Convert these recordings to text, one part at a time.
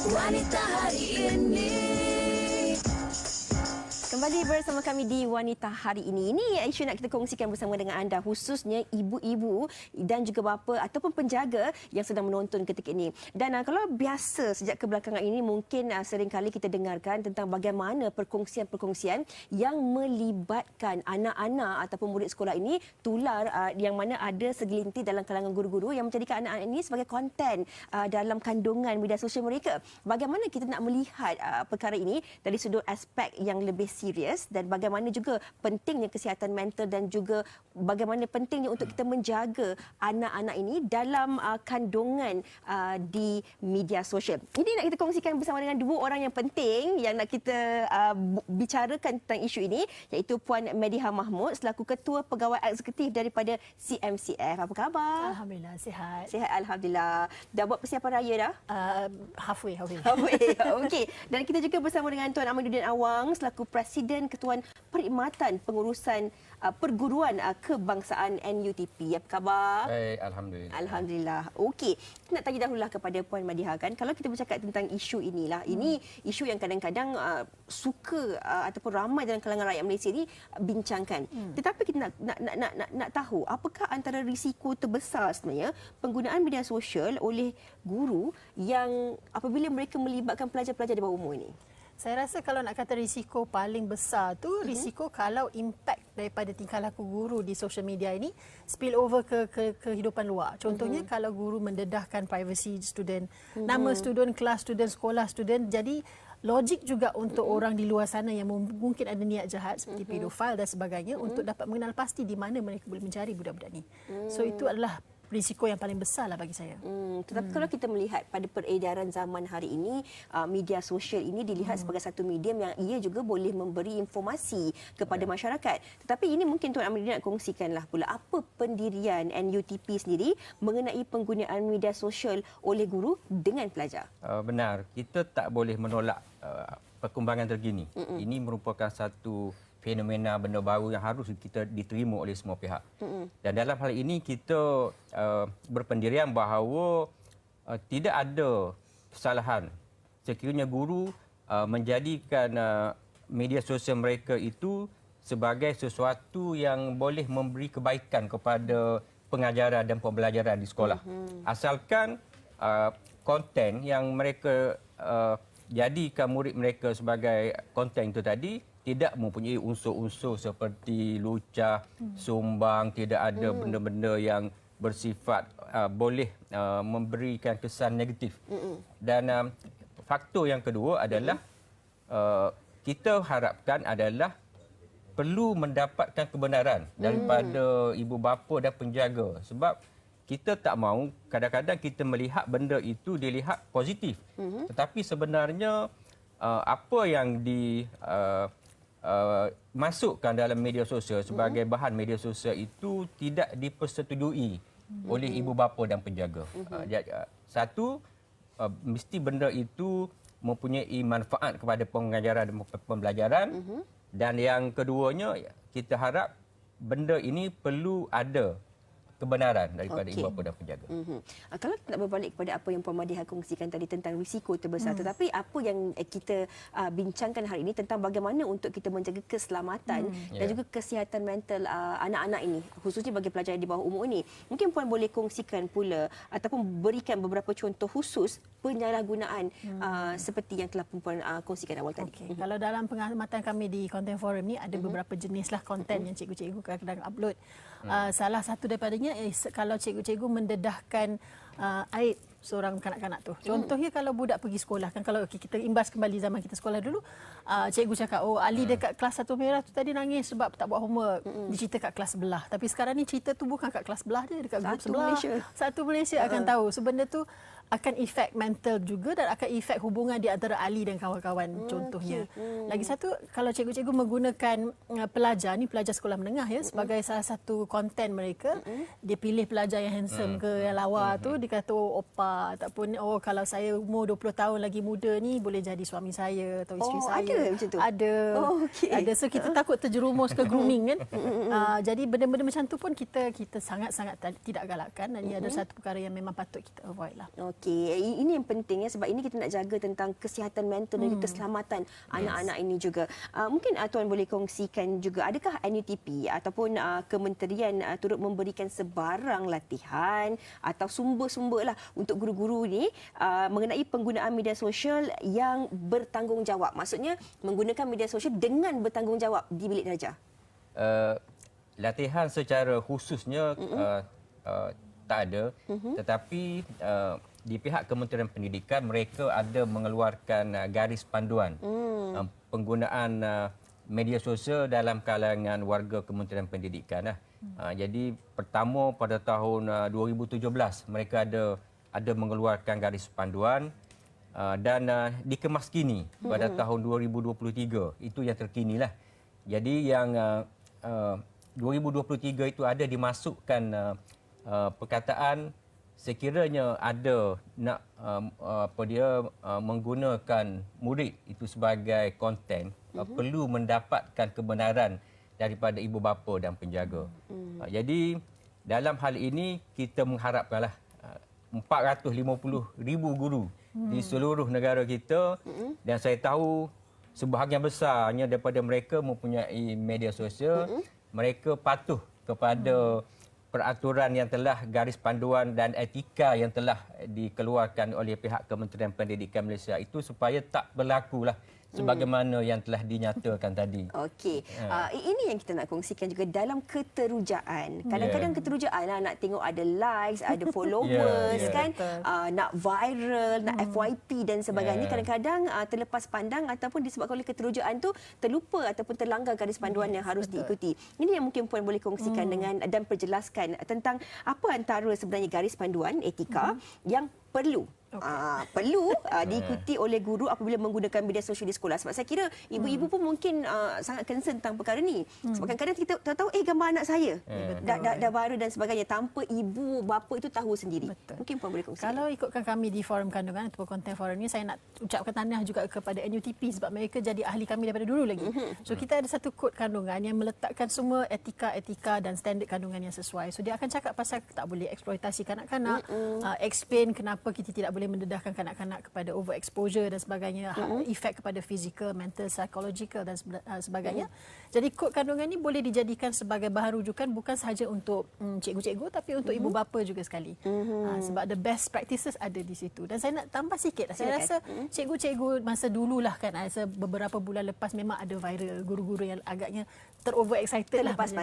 Wanita Hari Ini. Kembali bersama kami di Wanita Hari Ini. Ini isu nak kita kongsikan bersama dengan anda, khususnya ibu-ibu dan juga bapa ataupun penjaga yang sedang menonton ketika ini. Dan kalau biasa sejak kebelakangan ini mungkin seringkali kita dengarkan tentang bagaimana perkongsian-perkongsian yang melibatkan anak-anak ataupun murid sekolah ini tular, yang mana ada segelintir dalam kalangan guru-guru yang menjadikan anak-anak ini sebagai konten dalam kandungan media sosial mereka. Bagaimana kita nak melihat perkara ini dari sudut aspek yang lebih serius dan bagaimana juga pentingnya kesihatan mental dan juga bagaimana pentingnya untuk kita menjaga anak-anak ini dalam kandungan di media sosial. Ini nak kita kongsikan bersama dengan dua orang yang penting yang nak kita bicarakan tentang isu ini, iaitu Puan Mediha Mahmud selaku Ketua Pegawai Eksekutif daripada CMCF. Apa khabar? Alhamdulillah, sihat. Sihat, Alhamdulillah. Dah buat persiapan raya dah? Halfway. Okey. Dan kita juga bersama dengan Tuan Amiruddin Awang selaku Presiden Ketuan Perkhidmatan Pengurusan Perguruan Kebangsaan NUTP. Apa khabar? Baik, Alhamdulillah. Alhamdulillah. Okey. Nak tanya dahululah kepada Puan Mediha kan. Kalau kita bercakap tentang isu inilah, ini isu yang kadang-kadang suka ataupun ramai dalam kalangan rakyat Malaysia ni bincangkan. Tetapi kita nak tahu apakah antara risiko terbesar sebenarnya penggunaan media sosial oleh guru yang apabila mereka melibatkan pelajar-pelajar di bawah umur ini. Saya rasa kalau nak kata risiko paling besar tu risiko kalau impact daripada tingkah laku guru di social media ini spill over ke kehidupan luar. Contohnya kalau guru mendedahkan privacy student, nama student, kelas student, sekolah student, jadi logik juga untuk orang di luar sana yang mungkin ada niat jahat seperti pedofil dan sebagainya untuk dapat mengenal pasti di mana mereka boleh mencari budak-budak ni. So itu adalah risiko yang paling besar lah bagi saya. Tetapi kalau kita melihat pada peredaran zaman hari ini, media sosial ini dilihat sebagai satu medium yang ia juga boleh memberi informasi kepada masyarakat. Tetapi ini mungkin Tuan Amiruddin nak kongsikanlah pula apa pendirian NUTP sendiri mengenai penggunaan media sosial oleh guru dengan pelajar. Benar, kita tak boleh menolak perkembangan terkini. Ini merupakan satu fenomena benda baru yang harus kita diterima oleh semua pihak. Dan dalam hal ini kita berpendirian bahawa tidak ada kesalahan sekiranya guru menjadikan media sosial mereka itu sebagai sesuatu yang boleh memberi kebaikan kepada pengajaran dan pembelajaran di sekolah. Asalkan konten yang mereka jadikan murid mereka sebagai konten itu tadi tidak mempunyai unsur-unsur seperti lucah, sumbang, tidak ada benda-benda yang bersifat boleh memberikan kesan negatif. Dan faktor yang kedua adalah kita harapkan adalah perlu mendapatkan kebenaran daripada ibu bapa dan penjaga, sebab kita tak mahu kadang-kadang kita melihat benda itu dilihat positif, tetapi sebenarnya apa yang masukkan dalam media sosial sebagai bahan media sosial itu tidak dipersetujui oleh ibu bapa dan penjaga. Satu, mesti benda itu mempunyai manfaat kepada pengajaran dan pembelajaran. Dan yang keduanya, kita harap benda ini perlu ada kebenaran daripada ibu bapa dan penjaga. Kalau nak berbalik kepada apa yang Puan Mediha kongsikan tadi tentang risiko terbesar, tetapi apa yang kita bincangkan hari ini tentang bagaimana untuk kita menjaga keselamatan dan juga kesihatan mental anak-anak ini, khususnya bagi pelajar di bawah umur ini. Mungkin Puan boleh kongsikan pula ataupun berikan beberapa contoh khusus penyalahgunaan seperti yang telah Puan kongsikan awal tadi. Kalau dalam pengamatan kami di Content Forum ni ada beberapa jenislah konten yang cikgu-cikgu kadang-kadang upload. Salah satu daripadanya kalau cikgu-cikgu mendedahkan aib seorang kanak-kanak tu. Contohnya kalau budak pergi sekolah kan, kalau kita imbas kembali zaman kita sekolah dulu, cikgu cakap, oh Ali dekat kelas 1 merah tu tadi nangis sebab tak buat homework. Dicerita kat kelas sebelah. Tapi sekarang ni cerita tu bukan kat kelas sebelah dia, dekat grup sebelah. Satu Malaysia akan tahu. So benda tu akan efek mental juga dan akan efek hubungan di antara Ali dan kawan-kawan contohnya. Lagi satu, kalau cikgu-cikgu menggunakan pelajar ni, pelajar sekolah menengah ya, sebagai salah satu konten mereka, dia pilih pelajar yang handsome ke yang lawa tu, dia kata oh opa, ataupun oh kalau saya umur 20 tahun lagi muda ni boleh jadi suami saya atau isteri saya. Ada macam tu? Ada. Ada. So kita takut terjerumus ke grooming kan. Jadi benda-benda macam tu pun kita sangat-sangat tidak galakkan, dan ia ada satu perkara yang memang patut kita avoid lah. Okey, ini yang penting sebab ini kita nak jaga tentang kesihatan mental dan keselamatan anak-anak ini juga. Mungkin Tuan boleh kongsikan juga, adakah NUTP ataupun kementerian turut memberikan sebarang latihan atau sumber-sumber lah untuk guru-guru ni mengenai penggunaan media sosial yang bertanggungjawab. Maksudnya menggunakan media sosial dengan bertanggungjawab di bilik darjah. Latihan secara khususnya tak ada, tetapi di pihak Kementerian Pendidikan mereka ada mengeluarkan garis panduan penggunaan media sosial dalam kalangan warga Kementerian Pendidikan. Jadi pertama pada tahun 2017 mereka ada mengeluarkan garis panduan dan dikemas kini pada tahun 2023. Itu yang terkini lah. Jadi yang 2023 itu ada dimasukkan perkataan sekiranya ada nak menggunakan murid itu sebagai konten, perlu mendapatkan kebenaran daripada ibu bapa dan penjaga. Jadi dalam hal ini kita mengharapkanlah 450,000 guru di seluruh negara kita, dan saya tahu sebahagian besarnya daripada mereka mempunyai media sosial. Mereka patuh kepada peraturan yang telah, garis panduan dan etika yang telah dikeluarkan oleh pihak Kementerian Pendidikan Malaysia itu, supaya tak berlakulah sebagaimana yang telah dinyatakan tadi. Okey. Ini yang kita nak kongsikan juga dalam keterujaan. Kadang-kadang keterujaan nak tengok ada likes, ada followers kan, nak viral, nak FYP dan sebagainya. Kadang-kadang terlepas pandang ataupun disebabkan oleh keterujaan tu terlupa ataupun terlanggar garis panduan yang harus diikuti. Ini yang mungkin Puan boleh kongsikan dengan dan perjelaskan tentang apa antara sebenarnya garis panduan etika yang perlu diikuti oleh guru apabila menggunakan media sosial di sekolah. Sebab saya kira ibu-ibu pun mungkin sangat concern tentang perkara ni. Sebab kadang-kadang kita tahu gambar anak saya dah baru dan sebagainya tanpa ibu bapa itu tahu sendiri. Betul. Mungkin Puan boleh kongsi. Kalau ikutkan kami di forum kandungan atau konten forum ni, saya nak ucapkan tahniah juga kepada NUTP sebab mereka jadi ahli kami daripada dulu lagi. So kita ada satu kod kandungan yang meletakkan semua etika dan standard kandungan yang sesuai. So dia akan cakap pasal tak boleh eksploitasi kanak-kanak, explain kenapa kita tidak boleh mendedahkan kanak-kanak kepada overexposure dan sebagainya, efek kepada fizikal, mental, psychological dan sebagainya. Jadi kod kandungan ni boleh dijadikan sebagai bahan rujukan bukan sahaja untuk cikgu-cikgu tapi untuk ibu bapa juga sekali. Sebab the best practices ada di situ. Dan saya nak tambah sikit. Saya rasa cikgu-cikgu masa dululah kan, beberapa bulan lepas memang ada viral guru-guru yang agaknya terover excited terlepas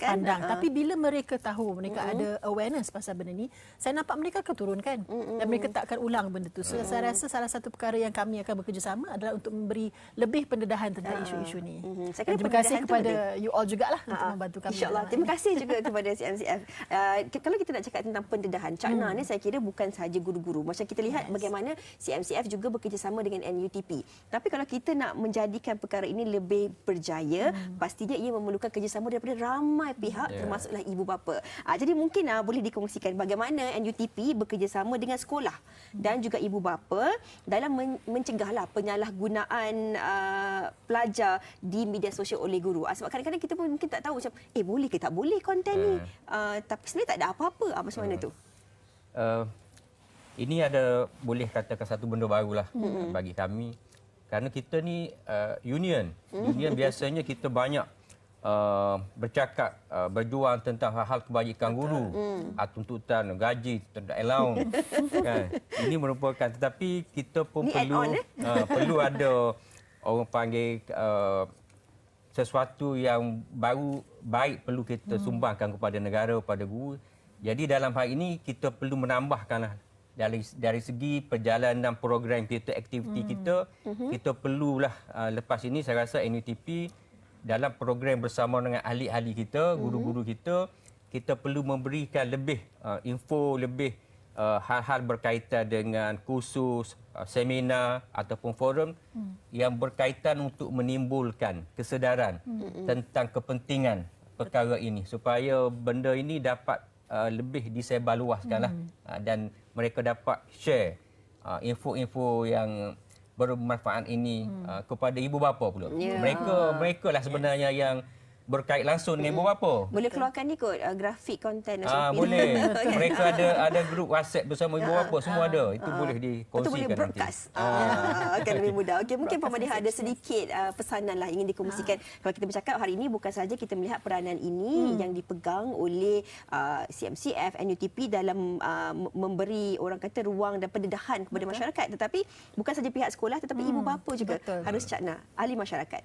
pandang. Tapi bila mereka tahu, mereka ada awareness pasal benda ni, saya nampak mereka akan turunkan dan mereka tak akan ulang benda tu. So saya rasa salah satu perkara yang kami akan bekerjasama adalah untuk memberi lebih pendedahan tentang isu-isu ni. Terima kasih kepada you all jugalah untuk membantu kami. InsyaAllah. Terima kasih juga kepada CMCF. Kalau kita nak cakap tentang pendedahan, Cak Na ni saya kira bukan sahaja guru-guru. Macam kita lihat bagaimana CMCF juga bekerjasama dengan NUTP. Tapi kalau kita nak menjadikan perkara ini lebih berjaya, pastinya ia memerlukan kerjasama daripada ramai pihak, termasuklah ibu bapa. Jadi mungkin boleh dikongsikan bagaimana NUTP bekerjasama dengan sekolah dan juga ibu bapa dalam mencegahlah penyalahgunaan pelajar di media sosial oleh guru. Sebab kadang-kadang kita pun mungkin tak tahu macam boleh ke tak boleh konten ni. Tapi sebenarnya tak ada apa-apa. Macam mana tu? Ini ada, boleh katakan satu benda barulah bagi kami. Kerana kita ni union biasanya kita banyak bercakap, berjuang tentang hal-hal kebajikan guru, tuntutan gaji, allowance kan. Ini merupakan, tetapi kita pun perlu ada orang panggil sesuatu yang baru baik perlu kita sumbangkan kepada negara, kepada guru. Jadi dalam hal ini kita perlu menambahkanlah dari segi perjalanan program kita, aktiviti kita, kita perlulah lepas ini saya rasa NUTP dalam program bersama dengan ahli-ahli kita, guru-guru kita perlu memberikan lebih info, lebih hal-hal berkaitan dengan kursus, seminar ataupun forum yang berkaitan untuk menimbulkan kesedaran tentang kepentingan perkara ini supaya benda ini dapat lebih disebarluaskanlah dan mereka dapat share info-info yang bermanfaat ini kepada ibu bapa pula. Mereka lah sebenarnya yang berkait langsung dengan ibu bapa. Boleh keluarkan ni kot grafik konten Boleh. Mereka ada grup WhatsApp bersama ibu bapa, semua ada. Itu boleh dikongsikan itu boleh nanti. broadcast. Akan lebih mudah. Okey, mungkin Puan Madiha ada sedikit pesanan lah ingin dikongsikan. Kalau kita bercakap hari ini bukan sahaja kita melihat peranan ini yang dipegang oleh CMCF, NUTP dalam memberi orang kata ruang dan pendedahan kepada masyarakat, tetapi bukan saja pihak sekolah tetapi ibu bapa juga harus cakna, ahli masyarakat.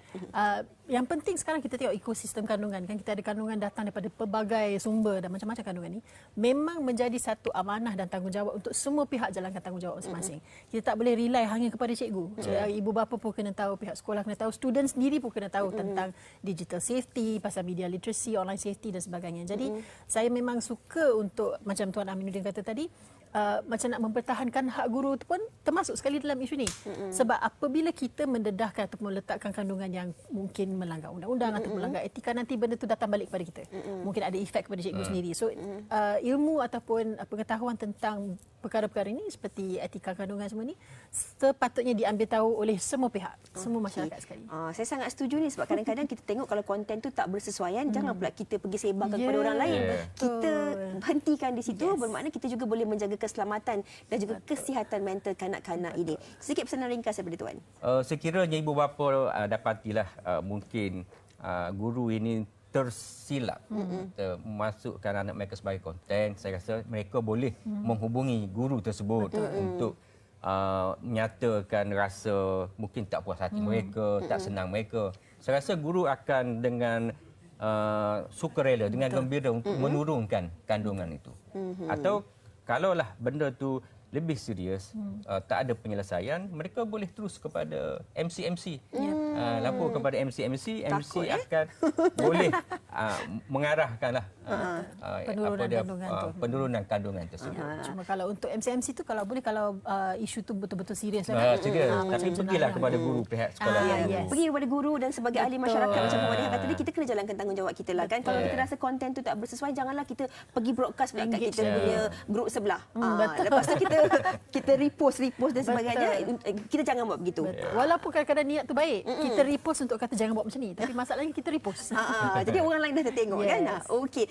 Yang penting sekarang kita tengok ekosistem kandungan kan, kita ada kandungan datang daripada pelbagai sumber dan macam-macam kandungan ni memang menjadi satu amanah dan tanggungjawab untuk semua pihak jalankan tanggungjawab masing-masing. Kita tak boleh rely hanya kepada cikgu. Ibu bapa pun kena tahu, pihak sekolah kena tahu, student sendiri pun kena tahu tentang digital safety, pasal media literacy, online safety dan sebagainya. Jadi saya memang suka untuk macam Tuan Aminuddin kata tadi, macam nak mempertahankan hak guru itu pun termasuk sekali dalam isu ini. Sebab apabila kita mendedahkan atau meletakkan kandungan yang mungkin melanggar undang-undang atau melanggar etika, nanti benda itu datang balik kepada kita. Mungkin ada efek kepada cikgu sendiri. So ilmu ataupun pengetahuan tentang perkara-perkara ini seperti etika kandungan semua ni sepatutnya diambil tahu oleh semua pihak, semua masyarakat sekali. Saya sangat setuju ni sebab kadang-kadang kita tengok kalau konten tu tak bersesuaian, jangan pula kita pergi sebarkan kepada orang lain. Kita hentikan di situ, bermakna kita juga boleh menjaga keselamatan dan juga kesihatan mental kanak-kanak ini. Sedikit pesanan ringkas daripada Tuan. Sekiranya ibu bapa dapatilah mungkin guru ini tersilap memasukkan anak mereka sebagai konten, saya rasa mereka boleh menghubungi guru tersebut untuk menyatakan rasa mungkin tak puas hati mereka, tak senang mereka. Saya rasa guru akan dengan sukarela, dengan gembira untuk menurunkan kandungan itu. Atau kalaulah benda tu lebih serius, tak ada penyelesaian, mereka boleh terus kepada MC. Lapor kepada MC akan boleh mengarahkanlah penurunan kandungan tersebut. Cuma kalau untuk MC tu kalau boleh, kalau isu tu betul-betul serius lah. Serius. Tapi pergilah kepada guru pihak sekolah. Pergi kepada guru dan sebagai ahli masyarakat macam Puan Madiha kata tadi, kita kena jalankan tanggungjawab kita lah kan. Kalau kita rasa konten tu tak bersesuaian, janganlah kita pergi broadcast pula kat kita punya grup sebelah. Lepas tu kita repost dan sebagainya. Kita jangan buat begitu. Walaupun kadang-kadang niat tu baik, kita repost untuk kata jangan buat macam ni, tapi masalahnya kita repost. Jadi orang lain dah tertengok kan. Okey.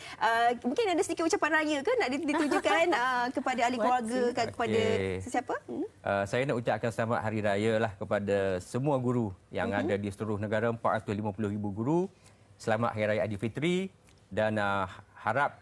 Mungkin ada sedikit ucapan raya ke nak ditujukan kepada ahli keluarga, kepada sesiapa? Saya nak ucapkan selamat hari raya lah kepada semua guru yang ada di seluruh negara, 450,000 guru. Selamat Hari Raya Aidilfitri dan harap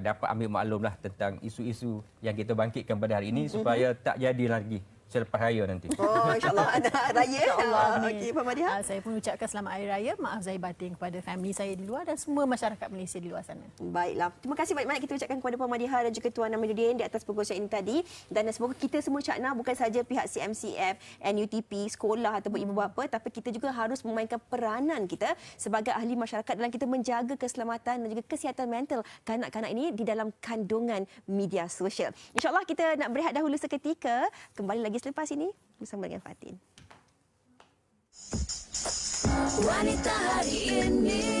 dapat ambil maklumlah tentang isu-isu yang kita bangkitkan pada hari ini supaya tak jadi lagi selepas raya nanti. InsyaAllah ada raya. InsyaAllah. Okey, Puan Madiha. Saya pun ucapkan selamat Hari Raya. Maaf zahir batin kepada family saya di luar dan semua masyarakat Malaysia di luar sana. Baiklah. Terima kasih banyak-banyak kita ucapkan kepada Puan Madiha dan juga Tuan Aminuddin di atas perkongsian ini tadi. Dan semoga kita semua cakna bukan saja pihak CMCF, NUTP, sekolah ataupun ibu bapa, tapi kita juga harus memainkan peranan kita sebagai ahli masyarakat dalam kita menjaga keselamatan dan juga kesihatan mental kanak-kanak ini di dalam kandungan media sosial. InsyaAllah kita nak berehat dahulu seketika. Kembali lagi selepas ini bersama dengan Fatin. Wanita hari ini.